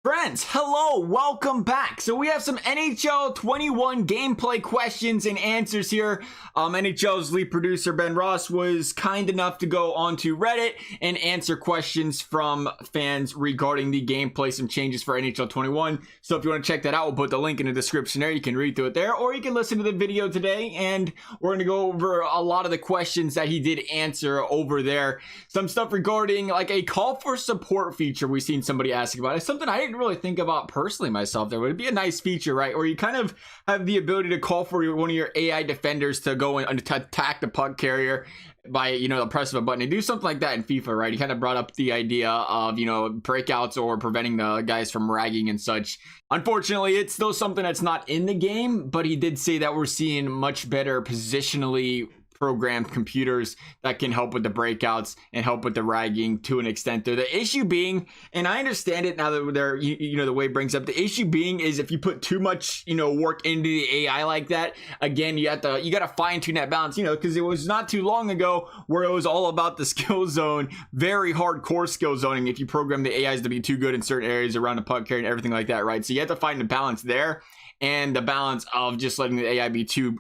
Friends, hello, welcome back. So we have some NHL 21 gameplay questions and answers here. NHL's lead producer Ben Ross was kind enough to go onto Reddit and answer questions from fans regarding the gameplay, some changes for NHL 21. So if you want to check that out, we'll put the link in the description there. You can read through it there, or you can listen to the video today, and we're going to go over a lot of the questions that he did answer over there. Some stuff regarding like a call for support feature we've seen somebody asking about. It's something I didn't really think about personally myself. There would be a nice feature, right, where you kind of have the ability to call for one of your AI defenders to go and attack the puck carrier by, the press of a button, and do something like that in FIFA, right? He kind of brought up the idea of, breakouts or preventing the guys from ragging and such. Unfortunately, it's still something that's not in the game, but he did say that we're seeing much better positionally programmed computers that can help with the breakouts and help with the ragging to an extent there. The issue being, and I understand it now that they're, the way it brings up, the issue being is if you put too much, work into the AI like that, again, you got to fine tune that balance, because it was not too long ago where it was all about the skill zone, very hardcore skill zoning. If you program the AIs to be too good in certain areas around the puck carry and everything like that, right? So you have to find the balance there, and the balance of just letting the AI be too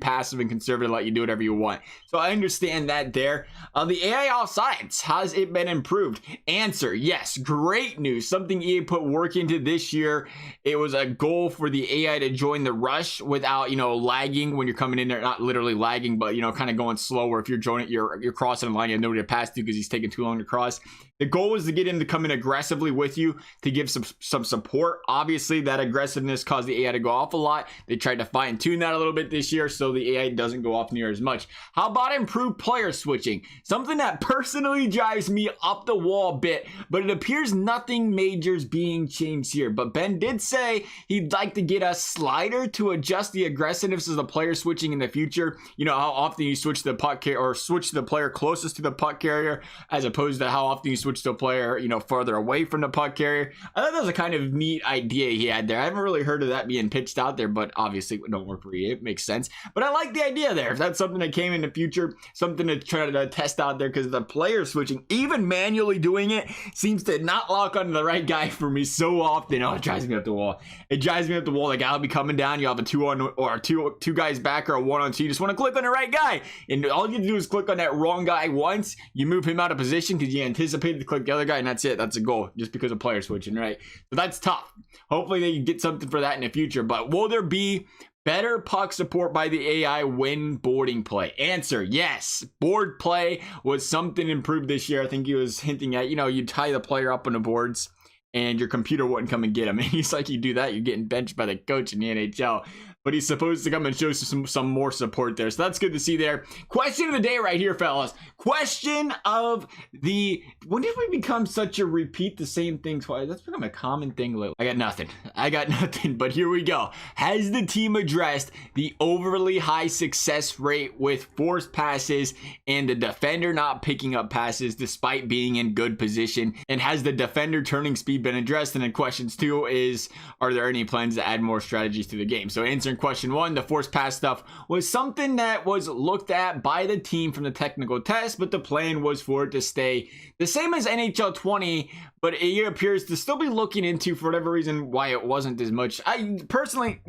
passive and conservative, let you do whatever you want. So I understand that there. The AI offsides, has it been improved? Answer, yes. Great news. Something EA put work into this year. It was a goal for the AI to join the rush without, lagging when you're coming in there. Not literally lagging, but, kind of going slower. If you're joining, you're crossing the line, you have nobody to pass to because he's taking too long to cross. The goal was to get him to come in aggressively with you to give some support. Obviously, that aggressiveness caused the AI to go off a lot. They tried to fine tune that a little bit this year so the AI doesn't go off near as much. How about improved player switching? Something that personally drives me up the wall a bit, but it appears nothing major is being changed here. But Ben did say he'd like to get a slider to adjust the aggressiveness of the player switching in the future. How often you switch the puck carrier or switch the player closest to the puck carrier as opposed to how often you switch to a player, farther away from the puck carrier. I thought that was a kind of neat idea he had there. I haven't really heard of that being pitched out there, but obviously it don't work for EA. It makes sense. But I like the idea there. If that's something that came in the future, something to try to test out there, because the player switching, even manually doing it, seems to not lock onto the right guy for me so often. Oh, it drives me up the wall. It drives me up the wall. The guy will be coming down. You have a two guys back or a 1-on-2. You just want to click on the right guy. And all you do is click on that wrong guy once. You move him out of position because you anticipated to click the other guy, and that's it. That's a goal just because of player switching, right? So that's tough. Hopefully they can get something for that in the future. But will there be better puck support by the AI when boarding play? Answer, yes. Board play was something improved this year. I think he was hinting at, you tie the player up on the boards and your computer wouldn't come and get him. And he's like, you do that, you're getting benched by the coach in the NHL. But he's supposed to come and show some more support there. So that's good to see there. Question of the day right here, fellas. Question of the... When did we become such a repeat the same thing twice? That's become a common thing lately. I got nothing, but here we go. Has the team addressed the overly high success rate with forced passes and the defender not picking up passes despite being in good position? And has the defender turning speed been addressed? And then questions 2 is, are there any plans to add more strategies to the game? So answering question 1, the forced pass stuff was something that was looked at by the team from the technical test, but the plan was for it to stay the same as NHL 20, but it appears to still be looking into, for whatever reason, why it wasn't as much. I personally,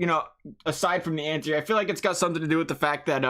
aside from the answer, I feel like it's got something to do with the fact that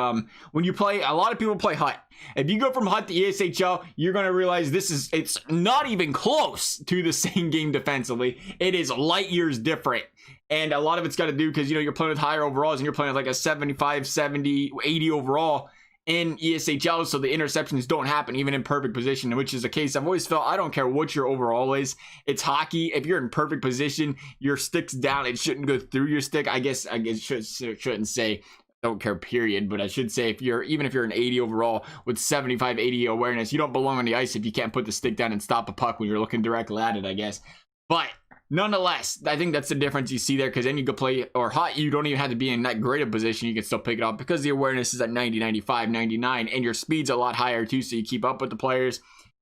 when you play, a lot of people play HUT. If you go from HUT to ESHL, you're going to realize it's not even close to the same game defensively. It is light years different. And a lot of it's got to do because, you're playing with higher overalls and you're playing with like a 75, 70, 80 overall in ESHL. So the interceptions don't happen even in perfect position, which is a case I've always felt. I don't care what your overall is. It's hockey. If you're in perfect position, your stick's down. It shouldn't go through your stick. I guess shouldn't say don't care, period. But I should say even if you're an 80 overall with 75, 80 awareness, you don't belong on the ice if you can't put the stick down and stop a puck when you're looking directly at it, I guess. But nonetheless, I think that's the difference you see there, because then you could play, or HUT, you don't even have to be in that great a position. You can still pick it up because the awareness is at 90, 95, 99, and your speed's a lot higher too, so you keep up with the players.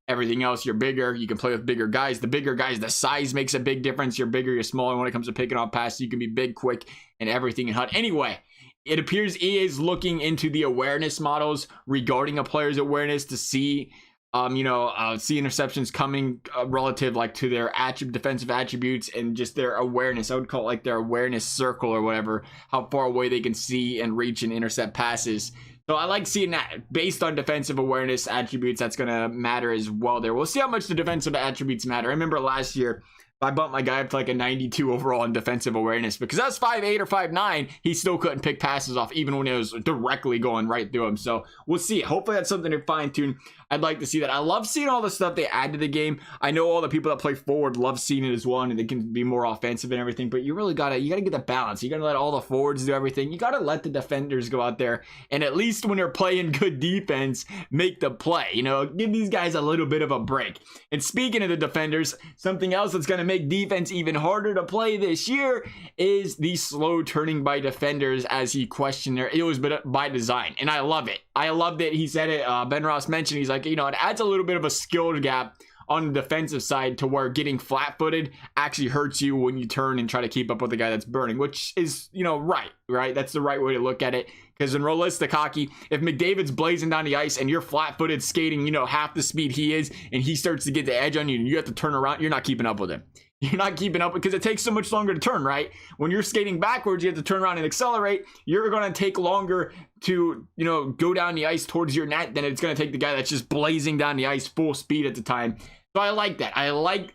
Everything else, you're bigger. You can play with bigger guys. The bigger guys, the size makes a big difference. You're bigger, you're smaller when it comes to picking off passes. You can be big, quick, and everything in HUT. Anyway, it appears EA is looking into the awareness models regarding a player's awareness to see See interceptions coming relative like to their defensive attributes and just their awareness. I would call it like their awareness circle or whatever, how far away they can see and reach and intercept passes. So I like seeing that based on defensive awareness attributes. That's going to matter as well there. We'll see how much the defensive attributes matter. I remember last year, I bumped my guy up to like a 92 overall in defensive awareness because I was 5'8" or 5'9", he still couldn't pick passes off even when it was directly going right through him. So we'll see. Hopefully that's something to fine tune. I'd like to see that. I love seeing all the stuff they add to the game. I know all the people that play forward love seeing it as well, and they can be more offensive and everything, but you really gotta get the balance. You gotta let all the forwards do everything. You gotta let the defenders go out there and at least when they're playing good defense, make the play. Give these guys a little bit of a break. And speaking of the defenders, something else that's gonna make defense even harder to play this year is the slow turning by defenders, as he questioned there. It was by design, and I love it. I love that he said it. Ben Ross mentioned, he's like, it adds a little bit of a skill gap on the defensive side to where getting flat-footed actually hurts you when you turn and try to keep up with the guy that's burning, which is, right? That's the right way to look at it. Because in realistic hockey, if McDavid's blazing down the ice and you're flat-footed skating, half the speed he is, and he starts to get the edge on you and you have to turn around, you're not keeping up with him. You're not keeping up because it takes so much longer to turn, right? When you're skating backwards, you have to turn around and accelerate. You're going to take longer to, go down the ice towards your net than it's going to take the guy that's just blazing down the ice full speed at the time. So I like that. I like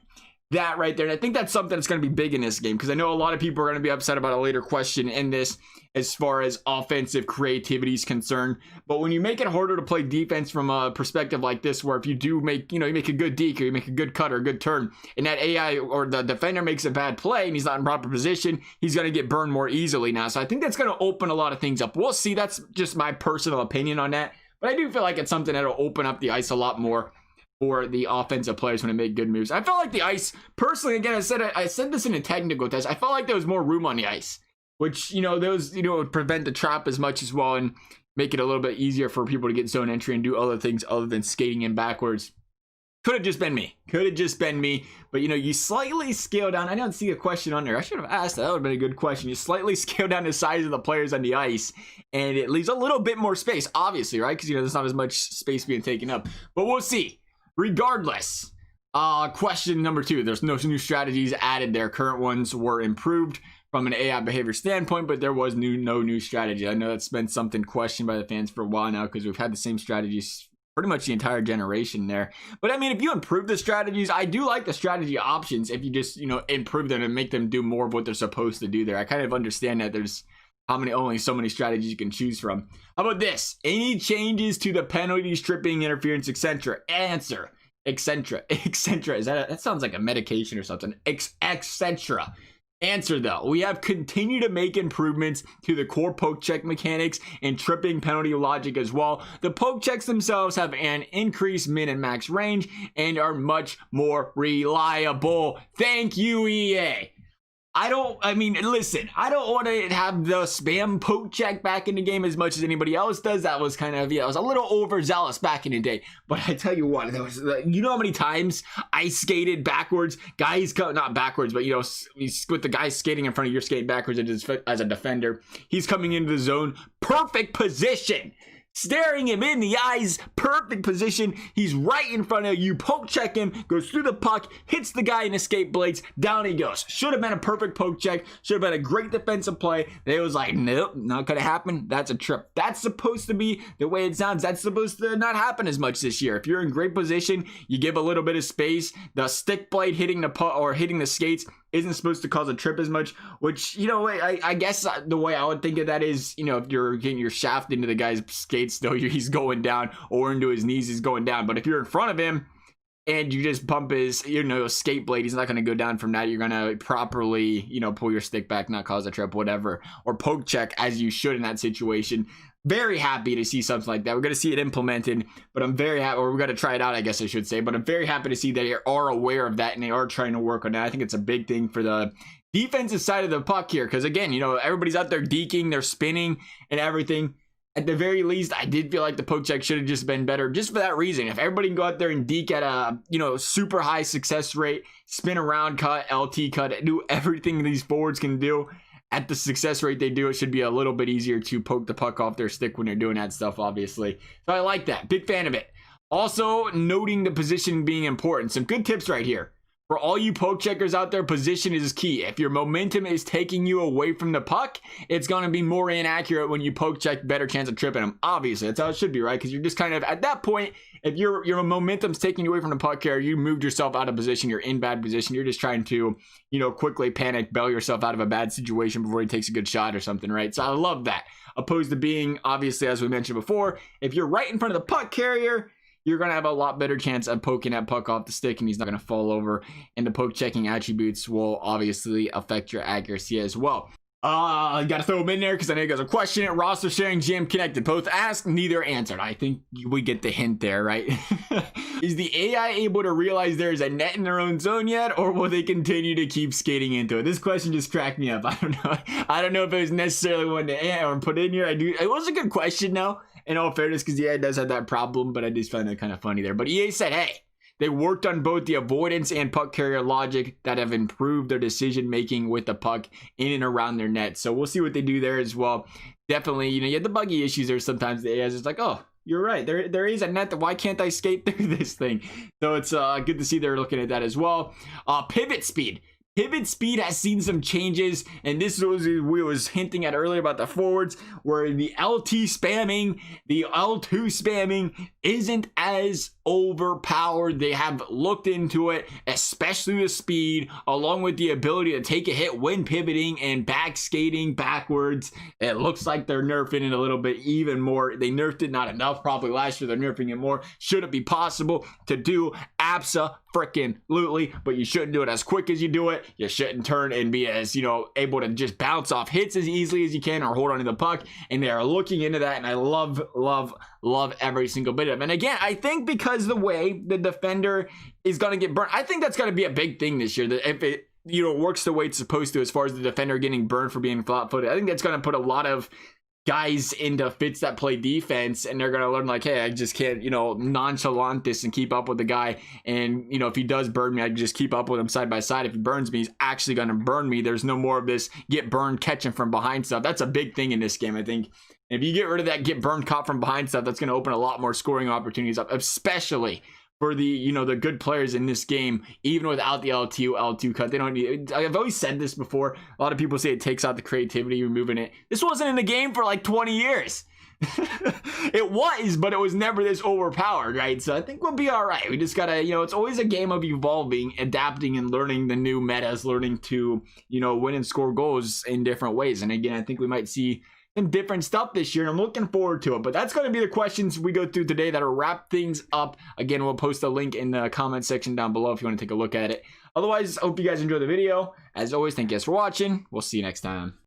that right there. And I think that's something that's going to be big in this game because I know a lot of people are going to be upset about a later question in this as far as offensive creativity is concerned. But when you make it harder to play defense from a perspective like this, where if you do make, you make a good deke or you make a good cut or a good turn and that AI or the defender makes a bad play and he's not in proper position, he's going to get burned more easily now. So I think that's going to open a lot of things up. We'll see. That's just my personal opinion on that. But I do feel like it's something that'll open up the ice a lot more for the offensive players when they make good moves. I felt like the ice, personally, again, I said this in a technical test, I felt like there was more room on the ice, which, those, would prevent the trap as much as well and make it a little bit easier for people to get zone entry and do other things other than skating in backwards. Could have just been me. But, you slightly scale down. I don't see a question on there. I should have asked that. That would have been a good question. You slightly scale down the size of the players on the ice, and it leaves a little bit more space, obviously, right? Because, there's not as much space being taken up. But we'll see. Regardless, question number 2. There's no new strategies added there. Current ones were improved from an AI behavior standpoint, but there was no new strategy. I know that's been something questioned by the fans for a while now because we've had the same strategies pretty much the entire generation there. But I mean, if you improve the strategies, I do like the strategy options if you just, improve them and make them do more of what they're supposed to do there. I kind of understand that there's only so many strategies you can choose from. How about this? Any changes to the penalties, tripping, interference, etc.? Answer. Etc. Is that sounds like a medication or something. Etc. Answer though, we have continued to make improvements to the core poke check mechanics and tripping penalty logic as well. The poke checks themselves have an increased min and max range and are much more reliable. Thank you, EA. I don't want to have the spam poke check back in the game as much as anybody else does. That was kind of, I was a little overzealous back in the day. But I tell you what, there was, how many times I skated backwards, guys come, not backwards, but with the guy skating in front of you, skating backwards as a defender. He's coming into the zone, perfect position. Staring him in the eyes, perfect position. He's right in front of you. Poke check him, goes through the puck, hits the guy in escape blades, down he goes. Should have been a perfect poke check. Should have been a great defensive play. They was like, nope, not gonna happen. That's a trip. That's supposed to be the way it sounds. That's supposed to not happen as much this year. If you're in great position, you give a little bit of space. The stick blade hitting the puck or hitting the skates isn't supposed to cause a trip as much, which, I guess the way I would think of that is, if you're getting your shaft into the guy's skates, though he's going down, or into his knees, he's going down. But if you're in front of him and you just bump his, skate blade, he's not going to go down from that. You're going to properly, pull your stick back, not cause a trip, whatever, or poke check as you should in that situation. Very happy to see something like that. We're going to see it implemented, but I'm very happy, or we're going to try it out, I guess I should say, but I'm very happy to see that they are aware of that and they are trying to work on that. I think it's a big thing for the defensive side of the puck here, because again, everybody's out there deking, they're spinning and everything. At the very least, I did feel like the poke check should have just been better just for that reason. If everybody can go out there and deke at a, super high success rate, spin around cut, LT cut, do everything these forwards can do, at the success rate they do, it should be a little bit easier to poke the puck off their stick when they're doing that stuff, obviously. So I like that. Big fan of it. Also, noting the position being important. Some good tips right here. For all you poke checkers out there, position is key. If your momentum is taking you away from the puck, it's going to be more inaccurate when you poke check, better chance of tripping them. Obviously, that's how it should be, right? Because you're just kind of, at that point, if your momentum's taking you away from the puck carrier, you moved yourself out of position, you're in bad position, you're just trying to, quickly panic, bail yourself out of a bad situation before he takes a good shot or something, right? So I love that. Opposed to being, obviously, as we mentioned before, if you're right in front of the puck carrier, you're going to have a lot better chance of poking that puck off the stick and he's not going to fall over. And the poke checking attributes will obviously affect your accuracy as well. I got to throw them in there because I know you guys are questioning it. Roster sharing, GM connected. Both asked, neither answered. I think we get the hint there, right? Is the AI able to realize there's a net in their own zone yet, or will they continue to keep skating into it? This question just cracked me up. I don't know. I don't know if it was necessarily one to put in here. It was a good question, though. In all fairness, because EA does have that problem, but I just find that kind of funny there. But EA said, hey, they worked on both the avoidance and puck carrier logic that have improved their decision making with the puck in and around their net. So we'll see what they do there as well. Definitely, you have the buggy issues there sometimes. The AI is just like, oh, you're right. There is a net. Why can't I skate through this thing? So it's good to see they're looking at that as well. Pivot speed. Pivot speed has seen some changes, and this was we was hinting at earlier about the forwards, where the LT spamming, the L2 spamming isn't as overpowered. They have looked into it, especially the speed, along with the ability to take a hit when pivoting and back skating backwards. It looks like they're nerfing it a little bit even more. They nerfed it not enough probably last year. They're nerfing it more. Should it be possible to do? Abso-freaking-lutely, but you shouldn't do it as quick as you do it. You shouldn't turn and be as, able to just bounce off hits as easily as you can or hold on to the puck. And they are looking into that, and I love every single bit of it. And again, I think because the way the defender is going to get burnt, I think that's going to be a big thing this year. That if it, works the way it's supposed to as far as the defender getting burned for being flat-footed, I think that's going to put a lot of guys into fits that play defense, and they're going to learn like, hey, I just can't, nonchalant this and keep up with the guy. And, if he does burn me, I can just keep up with him side by side. If he burns me, he's actually going to burn me. There's no more of this get burned, catching from behind stuff. That's a big thing in this game, I think. If you get rid of that get burned, caught from behind stuff, that's going to open a lot more scoring opportunities up, especially for the, the good players in this game. Even without the L2 cut, they don't need. I've always said this before. A lot of people say it takes out the creativity, removing it. This wasn't in the game for like 20 years. It was, but it was never this overpowered, right? So I think we'll be all right. We just gotta, it's always a game of evolving, adapting, and learning the new metas, learning to, win and score goals in different ways. And again, I think we might see some different stuff this year, and I'm looking forward to it. But that's going to be the questions we go through today that'll wrap things up. Again, we'll post a link in the comment section down below if you want to take a look at it. Otherwise, I hope you guys enjoy the video. As always, thank you guys for watching. We'll see you next time.